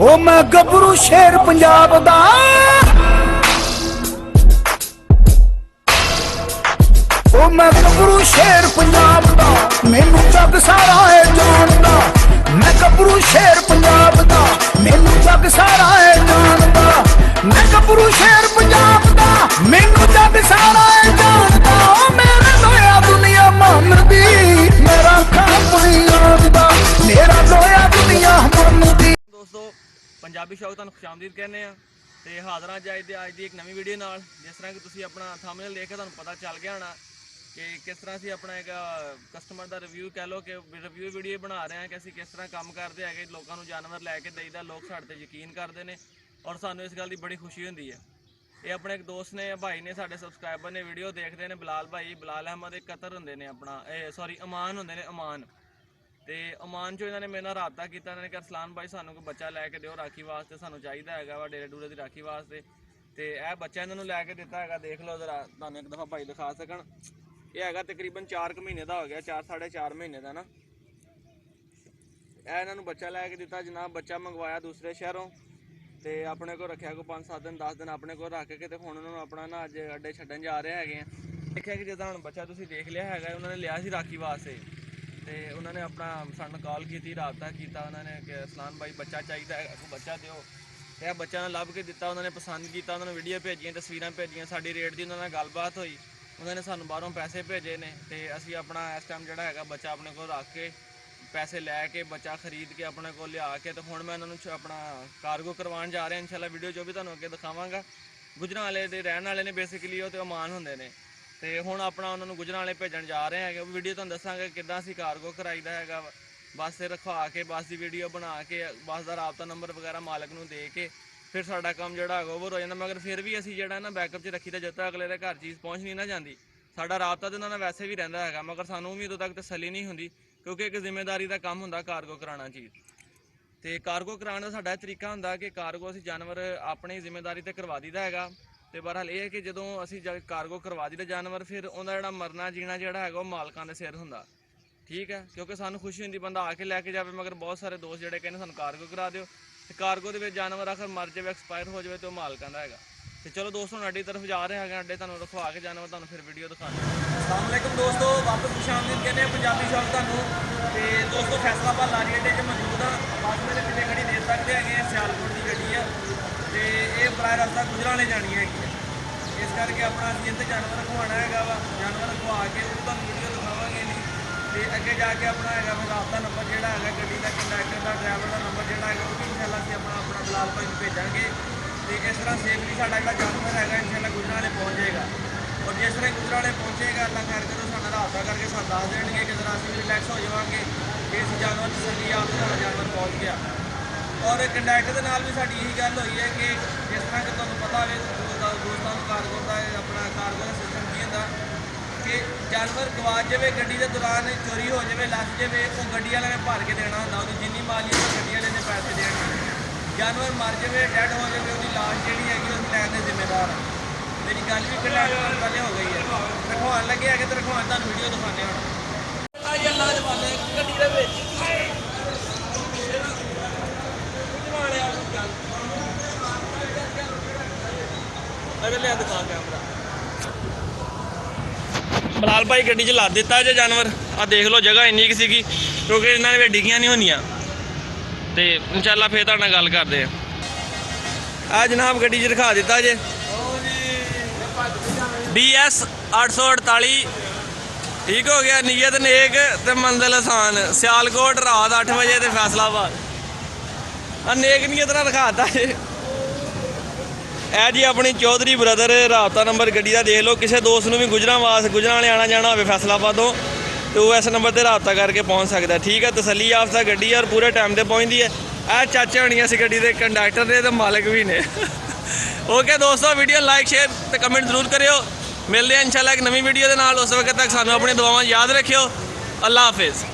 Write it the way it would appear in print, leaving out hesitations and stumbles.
ओ मैं गबरू शेर पंजाब दा, ओ मैं गबरू शेर पंजाब दा, मैनू जग सारा है जानदा। मैं गबरू शेर पंजाब दा, मैनू जग सारा है जानदा। मैं गबरू शेर पंजाब दा, मैनू जग सारा है जानदा। ओ मेरा लोया दुनिया मनदी, मेरा खापनी आंदा, मेरा लोया दुनिया मनदी। दोस्तों पंजाबी शौक ਤੁਹਾਨੂੰ ਖੁਸ਼ਾਮਦੀਦ ਕਹਿੰਦੇ ਆ ਤੇ ਹਾਜ਼ਰ ਅੱਜ ਦੀ ਇੱਕ ਨਵੀਂ ਵੀਡੀਓ ਨਾਲ। ਜਿਸ ਤਰ੍ਹਾਂ ਕਿ ਤੁਸੀਂ ਆਪਣਾ ਥੰਬਨੇਲ ਦੇਖ ਕੇ ਤੁਹਾਨੂੰ ਪਤਾ ਚੱਲ ਗਿਆ ਹੋਣਾ ਕਿ ਕਿਸ ਤਰ੍ਹਾਂ ਅਸੀਂ ਆਪਣਾ ਇੱਕ ਕਸਟਮਰ ਦਾ ਰਿਵਿਊ ਕਹਿ ਲਓ ਕਿ ਰਿਵਿਊ ਵੀਡੀਓ ਬਣਾ ਰਹੇ ਹਾਂ ਕਿ ਅਸੀਂ ਕਿਸ ਤਰ੍ਹਾਂ ਕੰਮ ਕਰਦੇ ਹੈਗੇ, ਲੋਕਾਂ ਨੂੰ ਜਾਨਵਰ ਲੈ ਕੇ ਦੇਈਦਾ, ਲੋਕ ਸਾਡੇ ਤੇ ਯਕੀਨ ਕਰਦੇ ਨੇ ਔਰ ਸਾਨੂੰ ਇਸ ਗੱਲ ਦੀ ਬੜੀ ਖੁਸ਼ੀ ਹੁੰਦੀ ਹੈ। ਇਹ ਆਪਣੇ ਇੱਕ ਦੋਸਤ ਨੇ, ਭਾਈ ਨੇ, ਸਾਡੇ ਸਬਸਕ੍ਰਾਈਬਰ ਨੇ, ਵੀਡੀਓ ਦੇਖਦੇ ਨੇ, ਬਲਾਲ ਭਾਈ, ਬਲਾਲ ਅਹਿਮਦ ਇੱਕ ਕਤਰ ਹੁੰਦੇ ਨੇ ਆਪਣਾ, ਅਮਾਨ ਹੁੰਦੇ ਨੇ, ਅਮਾਨ। ਤੇ ਅਮਾਨ ਚੋਂ ਇਹਨਾਂ ਨੇ ਮੇਰੇ ਨਾਲ ਰਾਬਤਾ ਕੀਤਾ। ਇਹਨਾਂ ਨੇ ਕਿਹਾ ਅਰਸਲਾਨ ਭਾਈ ਸਾਨੂੰ ਕੋਈ ਬੱਚਾ ਲੈ ਕੇ ਦਿਓ ਰਾਖੀ ਵਾਸਤੇ, ਸਾਨੂੰ ਚਾਹੀਦਾ ਹੈਗਾ ਵਾ ਡੇਰੇ ਡੂਰੇ ਦੀ ਰਾਖੀ ਵਾਸਤੇ। ਤੇ ਇਹ ਬੱਚਾ ਇਹਨਾਂ ਨੂੰ ਲੈ ਕੇ ਦਿੱਤਾ ਹੈਗਾ, ਦੇਖ ਲਓ ਜ਼ਰਾ, ਤੁਹਾਨੂੰ ਇੱਕ ਦਫਾ ਭਾਈ ਦਿਖਾ ਸਕਣ। ਇਹ ਹੈਗਾ ਤਕਰੀਬਨ 4 ਕੁ ਮਹੀਨੇ ਦਾ ਹੋ ਗਿਆ, 4-4.5 ਮਹੀਨੇ ਦਾ ਨਾ। ਇਹ ਇਹਨਾਂ ਨੂੰ ਬੱਚਾ ਲੈ ਕੇ ਦਿੱਤਾ ਜਨਾਬ। ਬੱਚਾ ਮੰਗਵਾਇਆ ਦੂਸਰੇ ਸ਼ਹਿਰੋਂ ਤੇ ਆਪਣੇ ਕੋਲ ਰੱਖਿਆ ਕੋਈ 5-7 ਦਿਨ 10 ਦਿਨ ਆਪਣੇ ਕੋਲ ਰੱਖ ਕੇ ਤੇ ਹੁਣ ਉਹਨਾਂ ਨੂੰ ਆਪਣਾ ਨਾ ਅੱਜ ਅੱਡੇ ਛੱਡਣ ਜਾ ਰਹੇ ਹੈਗੇ ਆ। ਦੇਖਿਆ ਕਿ ਜਦੋਂ ਹੁਣ ਬੱਚਾ ਤੁਸੀਂ ਦੇਖ ਲਿਆ ਹੈਗਾ, ਉਹਨਾਂ ਨੇ ਲਿਆ ਸੀ ਰਾਖੀ ਵਾਸਤੇ ਤੇ ਉਹਨਾਂ ਨੇ ਆਪਣਾ ਸਾਨੂੰ ਕਾਲ ਕੀਤੀ, ਰਾਬਤਾ ਕੀਤਾ ਉਹਨਾਂ ਨੇ ਕਿ ਅਰਸਲਾਨ ਭਾਈ ਬੱਚਾ ਚਾਹੀਦਾ ਹੈ, ਬੱਚਾ ਦਿਓ। ਤੇ ਇਹ ਬੱਚਾ ਨਾਲ ਲੱਭ ਕੇ ਦਿੱਤਾ, ਉਹਨਾਂ ਨੇ ਪਸੰਦ ਕੀਤਾ, ਉਹਨਾਂ ਨੇ ਵੀਡੀਓ ਭੇਜੀਆਂ, ਤਸਵੀਰਾਂ ਭੇਜੀਆਂ, ਸਾਡੀ ਰੇਟ ਦੀ ਉਹਨਾਂ ਨਾਲ ਗੱਲਬਾਤ ਹੋਈ, ਉਹਨਾਂ ਨੇ ਸਾਨੂੰ ਬਾਹਰੋਂ ਪੈਸੇ ਭੇਜੇ ਨੇ ਤੇ ਅਸੀਂ ਆਪਣਾ ਇਸ ਟਾਈਮ ਜਿਹੜਾ ਹੈਗਾ ਬੱਚਾ ਆਪਣੇ ਕੋਲ ਰੱਖ ਕੇ ਪੈਸੇ ਲੈ ਕੇ ਬੱਚਾ ਖਰੀਦ ਕੇ ਆਪਣੇ ਕੋਲ ਲਿਆ ਕੇ ਤੇ ਹੁਣ ਮੈਂ ਉਹਨਾਂ ਨੂੰ ਆਪਣਾ ਕਾਰਗੋ ਕਰਵਾਉਣ ਜਾ ਰਿਹਾ। ਇਨਸ਼ਾਅੱਲਾ ਵੀਡੀਓ ਜੋ ਵੀ ਤੁਹਾਨੂੰ ਅੱਗੇ ਦਿਖਾਵਾਂਗਾ। ਗੁਜਰਾਂ ਵਾਲੇ ਦੇ ਰਹਿਣ ਵਾਲੇ ਨੇ ਬੇਸਿਕਲੀ, ਉਹ ਤੇ ਅਮਾਨ ਹੁੰਦੇ ਨੇ ਤੇ ਹੁਣ ਆਪਣਾ ਉਹਨਾਂ ਨੂੰ ਗੁਜਰਾਂ ਵਾਲੇ ਭੇਜਣ ਜਾ ਰਹੇ ਹੈਗੇ। ਉਹ ਵੀਡੀਓ ਤੁਹਾਨੂੰ ਦੱਸਾਂਗੇ ਕਿੱਦਾਂ ਅਸੀਂ ਕਾਰਗੋ ਕਰਾਈਦਾ ਹੈਗਾ, ਬੱਸ ਤੇ ਰਖਵਾ ਕੇ, ਬੱਸ ਦੀ ਵੀਡੀਓ ਬਣਾ ਕੇ, ਬੱਸ ਦਾ ਰਾਬਤਾ ਨੰਬਰ ਵਗੈਰਾ ਮਾਲਕ ਨੂੰ ਦੇ ਕੇ ਫਿਰ ਸਾਡਾ ਕੰਮ ਜਿਹੜਾ ਹੈਗਾ ਓਵਰ ਹੋ ਜਾਂਦਾ। ਮਗਰ ਫਿਰ ਵੀ ਅਸੀਂ ਜਿਹੜਾ ਨਾ ਬੈਕਅਪ 'ਚ ਰੱਖੀਦਾ, ਜਦੋਂ ਤੱਕ ਅਗਲੇ ਦੇ ਘਰ ਚੀਜ਼ ਪਹੁੰਚ ਨਹੀਂ ਨਾ ਜਾਂਦੀ। ਸਾਡਾ ਰਾਬਤਾ ਤਾਂ ਉਹਨਾਂ ਨਾਲ ਵੈਸੇ ਵੀ ਰਹਿੰਦਾ ਹੈਗਾ, ਮਗਰ ਸਾਨੂੰ ਵੀ ਉਦੋਂ ਤੱਕ ਤਸੱਲੀ ਨਹੀਂ ਹੁੰਦੀ ਕਿਉਂਕਿ ਇੱਕ ਜ਼ਿੰਮੇਵਾਰੀ ਦਾ ਕੰਮ ਹੁੰਦਾ ਕਾਰਗੋ ਕਰਾਉਣਾ ਚੀਜ਼। ਤੇ ਕਾਰਗੋ ਕਰਾਉਣ ਦਾ ਸਾਡਾ ਤਰੀਕਾ ਹੁੰਦਾ ਕਿ ਕਾਰਗੋ ਅਸੀਂ ਜਾਨਵਰ ਆਪਣੀ ਜ਼ਿੰਮੇਵਾਰੀ ਤੇ ਕਰਵਾ ਦਈਦਾ ਹੈਗਾ। ਤੇ ਬਹਰਹਾਲ ਇਹ ਹੈ ਕਿ ਜਦੋਂ ਅਸੀਂ ਕਾਰਗੋ ਕਰਵਾ ਦਈਦਾ ਜਾਨਵਰ, ਫਿਰ ਉਹਦਾ ਜਿਹੜਾ ਮਰਨਾ ਜੀਣਾ ਜਿਹੜਾ ਹੈਗਾ ਉਹ ਮਾਲਕਾਂ ਦੇ ਸਿਰ ਹੁੰਦਾ। ਠੀਕ ਹੈ, ਕਿਉਂਕਿ ਸਾਨੂੰ ਖੁਸ਼ੀ ਹੁੰਦੀ ਬੰਦਾ ਆ ਕੇ ਲੈ ਕੇ ਜਾਵੇ, ਮਗਰ ਬਹੁਤ ਸਾਰੇ ਦੋਸਤ ਜਿਹੜੇ ਕਹਿੰਦੇ ਸਾਨੂੰ ਕਾਰਗੋ ਕਰਾ ਦਿਓ ਤੇ ਕਾਰਗੋ ਦੇ ਵਿੱਚ ਜਾਨਵਰ ਆਖਰ ਮਰ ਜਾਵੇ, ਐਕਸਪਾਇਰ ਹੋ ਜਾਵੇ ਤੇ ਉਹ ਮਾਲਕਾਂ ਦਾ ਹੈਗਾ। ਤੇ ਚਲੋ ਦੋਸਤੋ ਹੁਣ ਅੱਡੇ ਤਰਫ ਜਾ ਰਹੇ ਹੈਗੇ, ਅੱਡੇ ਤੁਹਾਨੂੰ ਰਖਵਾ ਕੇ ਜਾਨਵਰ ਤੁਹਾਨੂੰ ਫਿਰ ਵੀਡੀਓ ਦਿਖਾਉਂਦੇ ਹਾਂ। ਅਸਲਾਮ ਵਾਲੇਕੁਮ ਦੋਸਤੋ, ਵਾਪਸ ਖੁਸ਼ਾਮਦੀਦ ਕਹਿੰਦੇ ਪੰਜਾਬੀ ਸ਼ੌਕ ਤੁਹਾਨੂੰ। ਤੇ ਦੋਸਤੋ ਫੈਸਲਾਬਾਦ ਲਾਰੀ ਅੱਡੇ 'ਚ ਮੌਜੂਦ ਹਾਂ। ਬੱਸ ਮੇਰੇ ਪਿੱਛੇ ਗੱਡੀ ਦੇਖ ਸਕਦੇ ਹੈਗੇ ਆ, ਸਿਆਲਕੋਟ ਦੀ ਗੱਡੀ ਆ ਤੇ ਇਹ ਬਰਾਹ ਰਸਤਾ ਗੁਜਰਾਂ ਵਾਲੇ ਜਾਣੀ ਹੈਗੀ ਹੈ। ਇਸ ਕਰਕੇ ਆਪਣਾ ਅਸੀਂ ਇੱਥੇ ਜਾਨਵਰ ਰਖਵਾਉਣਾ ਹੈਗਾ ਵਾ, ਜਾਨਵਰ ਰਖਵਾ ਕੇ ਫਿਰ ਤੁਹਾਨੂੰ ਵੀਡੀਓ ਦਿਖਾਵਾਂਗੇ ਨਹੀਂ ਤੇ ਅੱਗੇ ਜਾ ਕੇ ਆਪਣਾ ਹੈਗਾ ਫਿਰ ਰਾਬਤਾ ਨੰਬਰ ਜਿਹੜਾ ਹੈਗਾ ਗੱਡੀ ਦਾ, ਕੰਡਕਟਰ ਦਾ, ਡਰਾਈਵਰ ਦਾ ਨੰਬਰ ਜਿਹੜਾ ਹੈਗਾ ਉਹ ਵੀ ਇਨਸ਼ਾਅੱਲਾ ਅਸੀਂ ਆਪਣਾ ਬਲਾਲ ਭਾਈ ਨੂੰ ਭੇਜਾਂਗੇ ਤੇ ਇਸ ਤਰ੍ਹਾਂ ਸੇਫਲੀ ਸਾਡਾ ਜਿਹੜਾ ਜਾਨਵਰ ਹੈਗਾ ਇਨਸ਼ਾਅੱਲਾ ਗੁਜਰਾਂ ਵਾਲੇ ਪਹੁੰਚ ਜਾਏਗਾ। ਔਰ ਜਿਸ ਤਰ੍ਹਾਂ ਗੁਜਰਾਂ ਵਾਲੇ ਪਹੁੰਚੇਗਾ ਅੱਲਾ ਖੈਰ ਕਰੇ ਸਾਡਾ ਰਾਬਤਾ ਕਰਕੇ ਸਾਨੂੰ ਦੱਸ ਦੇਣਗੇ ਕਿ ਜ਼ਰਾ ਅਸੀਂ ਵੀ ਰਿਲੈਕਸ ਹੋ ਜਾਵਾਂਗੇ ਕਿ ਇਸ ਜਾਨਵਰ ਤਸੱਲੀ ਆਪ ਸਾਡਾ ਜਾਨਵਰ ਪਹੁੰਚ ਗਿਆ। ਔਰ ਕੰਡਕਟਰ ਦੇ ਨਾਲ ਵੀ ਸਾਡੀ ਇਹੀ ਗੱਲ ਹੋਈ ਹੈ ਕਿ ਜਿਸ ਤਰ੍ਹਾਂ ਕਿ ਤੁਹਾਨੂੰ ਪਤਾ ਹੋਵੇ ਦੋਸਤਾਂ ਨੂੰ ਕਾਰਗੋ ਦਾ ਆਪਣਾ ਕਾਰਗੋ ਦਾ ਸਿਸਟਮ ਕੀ ਹੁੰਦਾ ਕਿ ਜਾਨਵਰ ਗਵਾਚ ਜਾਵੇ, ਗੱਡੀ ਦੇ ਦੌਰਾਨ ਚੋਰੀ ਹੋ ਜਾਵੇ, ਲੱਗ ਜਾਵੇ, ਉਹ ਗੱਡੀ ਵਾਲੇ ਨੇ ਭਰ ਕੇ ਦੇਣਾ ਹੁੰਦਾ, ਉਹਦੀ ਜਿੰਨੀ ਮਾਲੀਅਤ ਗੱਡੀ ਵਾਲੇ ਨੇ ਪੈਸੇ ਦੇਣੇ। ਜਾਨਵਰ ਮਰ ਜਾਵੇ, ਡੈਡ ਹੋ ਜਾਵੇ, ਉਹਦੀ ਲਾਸ਼ ਜਿਹੜੀ ਹੈਗੀ ਉਹ ਲੈਣ ਦੇ ਜ਼ਿੰਮੇਦਾਰ। ਮੇਰੀ ਗੱਲ ਵੀ ਕੰਡਕਟਰ ਨਾਲ ਪਹਿਲੇ ਹੋ ਗਈ ਹੈ, ਰਖਵਾਉਣ ਲੱਗੇ ਹੈਗੇ ਤੇ ਰਖਵਾਉਣ ਤੁਹਾਨੂੰ ਵੀਡੀਓ ਦਿਖਾਉਂਦੇ ਹੁਣ। ਆਈ ਅੱਲਾ ਦੇ ਵਾਲੇ ਗੱਡੀ ਦੇ ਵਿੱਚ ਅਗਲੇ ਦਿਖਾ ਕੈਮਰਾ। ਬਲਾਲ ਭਾਈ ਗੱਡੀ 'ਚ ਲਾ ਦਿੱਤਾ ਜੇ ਜਾਨਵਰ। ਆ ਦੇਖ ਲਓ ਜਗ੍ਹਾ ਇੰਨੀ ਕੁ ਸੀਗੀ ਕਿਉਂਕਿ ਇਹਨਾਂ ਨੇ ਡਿੱਗੀਆਂ ਨਹੀਂ ਹੋਣੀਆਂ ਤੇ ਇਨਸ਼ਾਅੱਲਾ ਫੇਰ ਤੁਹਾਡੇ ਨਾਲ ਗੱਲ ਕਰਦੇ ਆ। ਆ ਜਨਾਬ ਗੱਡੀ 'ਚ ਰਖਾ ਦਿੱਤਾ ਜੇ BS 848। ਠੀਕ ਹੋ ਗਿਆ, ਨੀਅਤ ਨੇਕ ਤੇ ਮੰਜ਼ਿਲ ਆਸਾਨ। ਸਿਆਲਕੋਟ ਰਾਤ 8 ਵਜੇ ਤੇ ਫੈਸਲਾਬਾਦ। ਆ ਨੇਕ ਨੀਅਤ ਨਾਲ ਰਖਾਤਾ ਜੇ। ਇਹ ਜੀ ਆਪਣੀ ਚੌਧਰੀ ਬ੍ਰਦਰ ਰਾਬਤਾ ਨੰਬਰ ਗੱਡੀ ਦਾ ਦੇਖ ਲਓ। ਕਿਸੇ ਦੋਸਤ ਨੂੰ ਵੀ ਗੁਜਰਾਂ ਵਾਲੇ ਆਉਣਾ ਜਾਣਾ ਹੋਵੇ ਫੈਸਲਾਬਾਦੋਂ ਤੇ ਉਹ ਇਸ ਨੰਬਰ ਤੇ ਰਾਬਤਾ ਕਰਕੇ ਪਹੁੰਚ ਸਕਦਾ। ਠੀਕ ਹੈ, ਤਸੱਲੀ ਯਾਫਤਾ ਗੱਡੀ ਔਰ ਪੂਰੇ ਟਾਈਮ ਤੇ ਪਹੁੰਚਦੀ ਹੈ। ਇਹ ਚਾਚੇ ਹੋਣੀਆਂ ਸੀ ਗੱਡੀ ਦੇ, ਕੰਡਕਟਰ ਨੇ ਤੇ ਮਾਲਕ ਵੀ ਨੇ। ਓਕੇ ਦੋਸਤੋ, ਵੀਡੀਓ ਲਾਈਕ ਸ਼ੇਅਰ ਤੇ ਕਮੈਂਟ ਜ਼ਰੂਰ ਕਰਿਓ। ਮਿਲਦੇ ਹਾਂ ਇਨਸ਼ਾਅੱਲਾ ਇੱਕ ਨਵੀਂ ਵੀਡੀਓ ਦੇ ਨਾਲ। ਉਸ ਵਕਤ ਤੱਕ ਸਾਨੂੰ ਆਪਣੀ ਦੁਆਵਾਂ ਯਾਦ ਰੱਖਿਓ। ਅੱਲਾ ਹਾਫਿਜ਼।